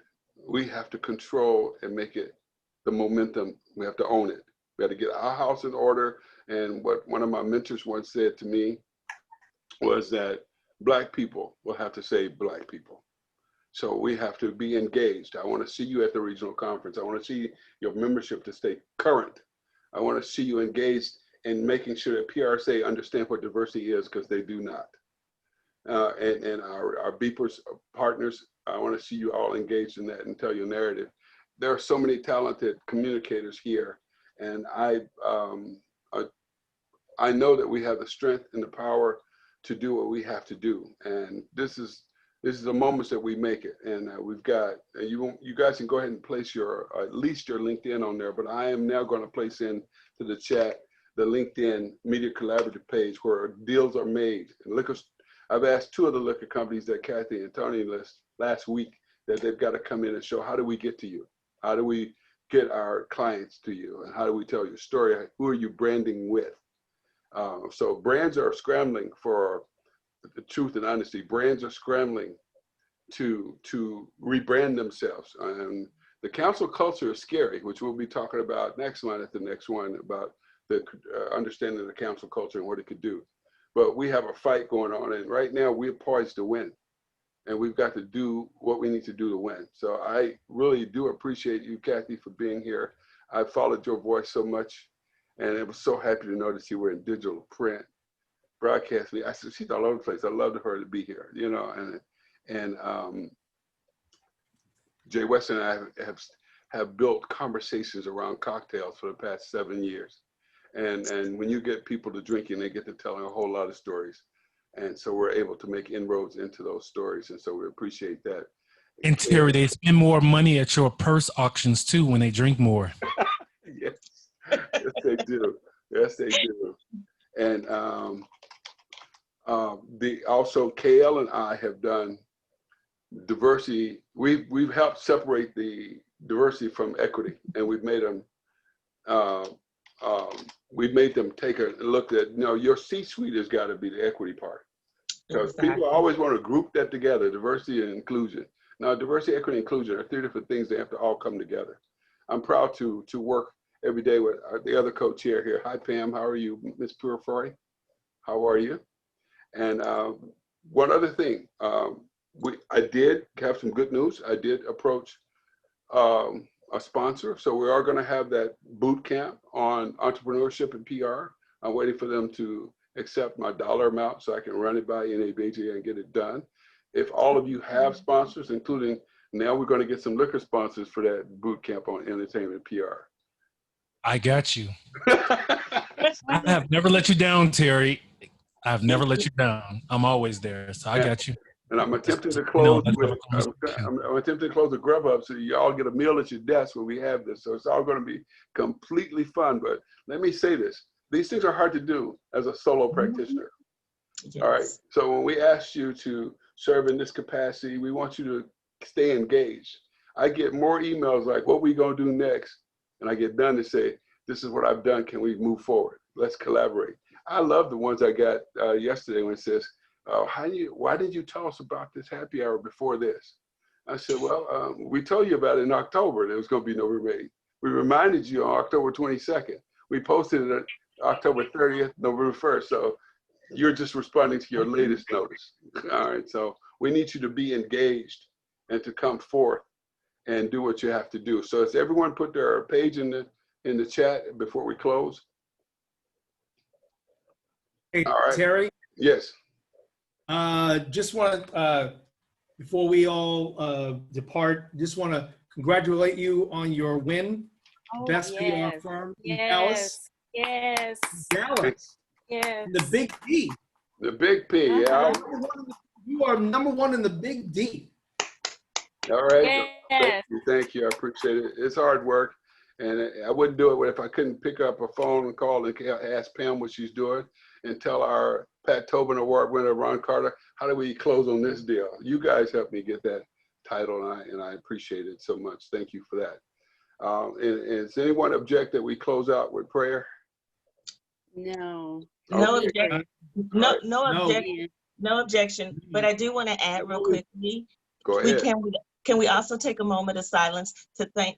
we have to control and make it the momentum. We have to own it. We have to get our house in order. And what one of my mentors once said to me was that Black people will have to save Black people. So we have to be engaged. I want to see you at the regional conference. I want to see your membership to stay current. I want to see you engaged in making sure that PRSA understand what diversity is, because they do not. And our beepers partners, I want to see you all engaged in that and tell your narrative. There are so many talented communicators here. And I know that we have the strength and the power to do what we have to do. And this is the moments that we make it. And we've got, you guys can go ahead and place your, at least your LinkedIn on there, but I am now going to place in to the chat the LinkedIn Media Collaborative page where deals are made. And I've asked 2 of the liquor companies that Kathy and Tony list last week that they've got to come in and show, how do we get to you? How do we get our clients to you? And how do we tell your story? Who are you branding with? So brands are scrambling for the truth and honesty. Brands are scrambling to rebrand themselves. And the council culture is scary, which we'll be talking about next month at the next one, about the understanding of the council culture and what it could do. But we have a fight going on, and right now we're poised to win. And we've got to do what we need to do to win. So I really do appreciate you, Kathy, for being here. I followed your voice so much, and I was so happy to know that you were in digital print broadcasting. I said, she's all over the place. I love her to be here, you know. And Jay Wesley and I have built conversations around cocktails for the past 7 years. And when you get people to drinking, they get to telling a whole lot of stories. And so we're able to make inroads into those stories. And so we appreciate that. And Terry, they spend more money at your purse auctions too when they drink more. Yes, yes they do. Yes, they do. And also KL and I have done diversity. We've helped separate the diversity from equity, and we've made them take a look at, you know, your C-suite has got to be the equity part, because people always want to group that together, diversity and inclusion. Now, diversity, equity, inclusion are three different things that have to all come together. I'm proud to work every day with the other co-chair here. Hi, Pam. How are you, Ms. Purifoy? How are you? And one other thing, I did have some good news. I did approach a sponsor. So we are going to have that boot camp on entrepreneurship and PR. I'm waiting for them to accept my dollar amount so I can run it by NABJ and get it done. If all of you have sponsors, including now we're going to get some liquor sponsors for that boot camp on entertainment PR. I got you. I have never let you down, Terry. I've never let you down. I'm always there. So I got you. And I'm attempting to No, close that's with, never conversation. I'm attempting to close the grub up so you all get a meal at your desk when we have this. So it's all going to be completely fun. But let me say this. These things are hard to do as a solo practitioner. Yes. All right. So when we ask you to serve in this capacity, we want you to stay engaged. I get more emails like, what we going to do next? And I get done to say, this is what I've done. Can we move forward? Let's collaborate. I love the ones I got yesterday when it says, why did you tell us about this happy hour before this? I said, well, we told you about it in October. There was going to be no remaining. We reminded you on October 22nd. We posted it on October 30th, November 1st. So you're just responding to your latest notice. All right. So we need you to be engaged and to come forth and do what you have to do. So has everyone put their page in the chat before we close? Hey, All right. Terry, Yes. just want to, before we all depart, just want to congratulate you on your win. Best PR firm in Dallas. Yes. Dallas. Yes. The Big D. The Big P. Yeah. You are #1 in the Big D. All right. Yes. Thank you. I appreciate it. It's hard work. And I wouldn't do it if I couldn't pick up a phone and call and ask Pam what she's doing and tell our Pat Tobin Award winner, Ron Carter, how do we close on this deal? You guys helped me get that title, and I appreciate it so much. Thank you for that. And does anyone object that we close out with prayer? No. No Okay. objection. No objection. But I do want to add real quickly. Go ahead. Can we also take a moment of silence to thank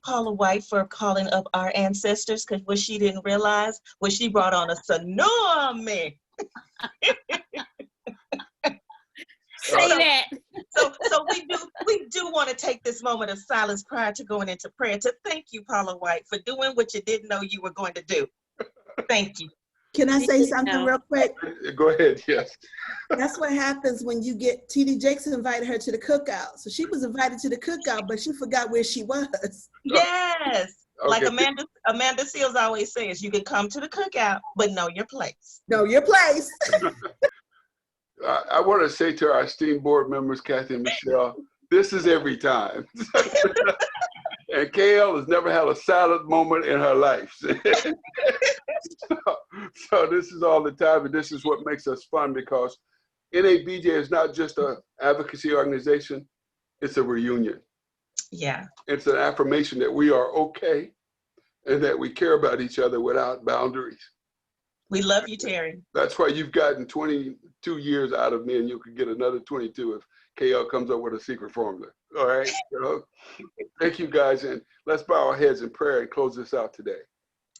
Paula White for calling up our ancestors, because what she didn't realize was she brought on a tsunami. Say that. So we do want to take this moment of silence prior to going into prayer to thank you, Paula White, for doing what you didn't know you were going to do. Thank you. Can I say something real quick? Go ahead, yes. That's what happens when you get, TD Jakes invited her to the cookout. So she was invited to the cookout, but she forgot where she was. Yes. Okay. Like Amanda Seals always says, you can come to the cookout, but know your place. Know your place. I want to say to our esteemed board members, Kathy and Michelle, this is every time. And KL has never had a silent moment in her life. So this is all the time, and this is what makes us fun, because NABJ is not just an advocacy organization, it's a reunion. Yeah. It's an affirmation that we are okay and that we care about each other without boundaries. We love you, Terry. That's why you've gotten 22 years out of me, and you could get another 22 if KL comes up with a secret formula. All right. Thank you, guys. And let's bow our heads in prayer and close this out today.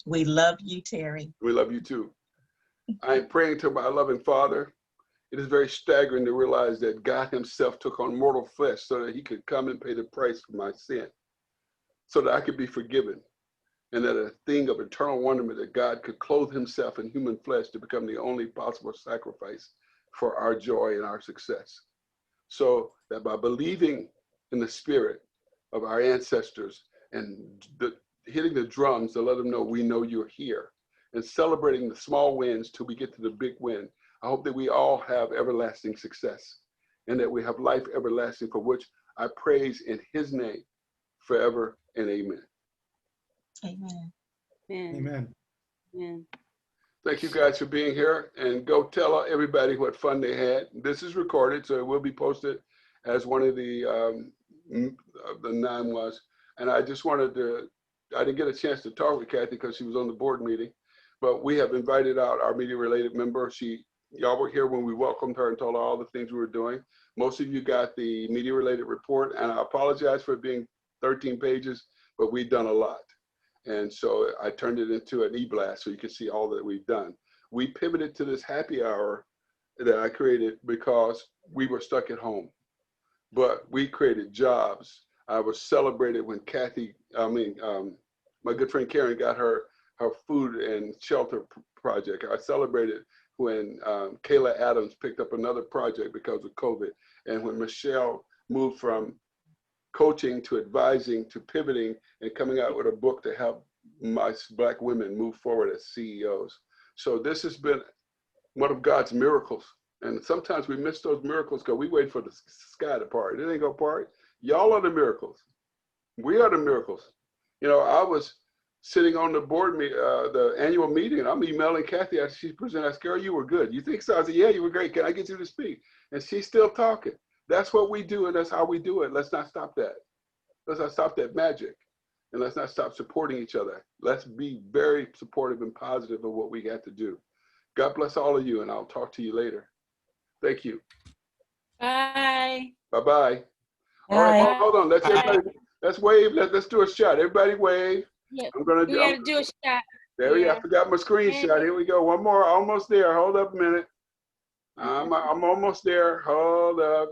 We love you, Terry. We love you too. I am praying to my loving Father. It is very staggering to realize that God himself took on mortal flesh so that he could come and pay the price for my sin, so that I could be forgiven. And that a thing of eternal wonderment that God could clothe himself in human flesh to become the only possible sacrifice for our joy and our success. So that by believing in the spirit of our ancestors and hitting the drums to let them know we know you're here, and celebrating the small wins till we get to the big win, I hope that we all have everlasting success and that we have life everlasting, for which I praise in his name forever and amen. Amen. Amen. Amen. Thank you guys for being here, and go tell everybody what fun they had. This is recorded, so it will be posted as one of the 9 was. And I just wanted to, I didn't get a chance to talk with Kathy because she was on the board meeting, but we have invited out our media related member. She Y'all were here when we welcomed her and told her all the things we were doing. Most of you got the media-related report, and I apologize for it being 13 pages, but we've done a lot. And so I turned it into an e-blast so you can see all that we've done. We pivoted to this happy hour that I created because we were stuck at home, but we created jobs. I was celebrated when my good friend Karen got her food and shelter project. I celebrated when Kayla Adams picked up another project because of COVID. And when Michelle moved from coaching to advising to pivoting and coming out with a book to help my Black women move forward as CEOs. So this has been one of God's miracles. And sometimes we miss those miracles because we wait for the sky to part. It ain't gonna part. Y'all are the miracles. We are the miracles. You know, I was sitting on the board, the annual meeting, and I'm emailing Kathy as she presented. I said, "Girl, you were good. You think so?" I said, "Yeah, you were great. Can I get you to speak?" And she's still talking. That's what we do, and that's how we do it. Let's not stop that. Let's not stop that magic. And let's not stop supporting each other. Let's be very supportive and positive of what we got to do. God bless all of you, and I'll talk to you later. Thank you. Bye. Bye-bye. All right, hold on. Let's wave. Let's do a shot. Everybody wave. Yep. I'm gonna We gotta do a shot. There we go. Yeah. I forgot my screenshot. Here we go. One more. Almost there. Hold up a minute. I'm almost there. Hold up.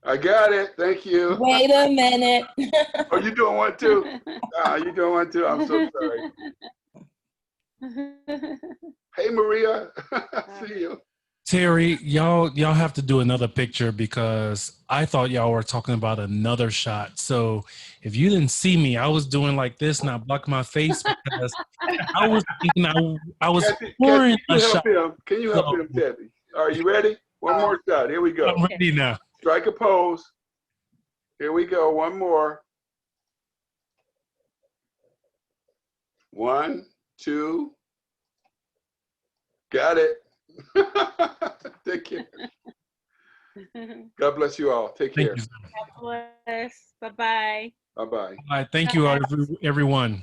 I got it. Thank you. Wait a minute. Oh, you doing one too? You doing one too? I'm so sorry. Hey, Maria. See you. Terry, y'all have to do another picture because I thought y'all were talking about another shot. So if you didn't see me, I was doing like this and I blocked my face because I was thinking I was pouring a shot. Can you help him, Kathy? Are you ready? One more shot. Here we go. I'm ready now. Strike a pose. Here we go. One more. 1, 2. Got it. Take care. God bless you all. Take care. Thank you. God bless. Bye-bye. Bye-bye. All right, thank you, everyone.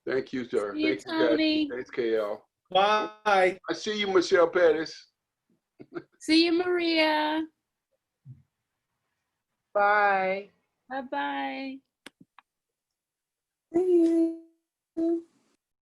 Thank you, sir. See you, Thank you, Tony. Kathy. Thanks, KL. Bye. I see you, Michelle Pettis. See you, Maria. Bye. Bye-bye.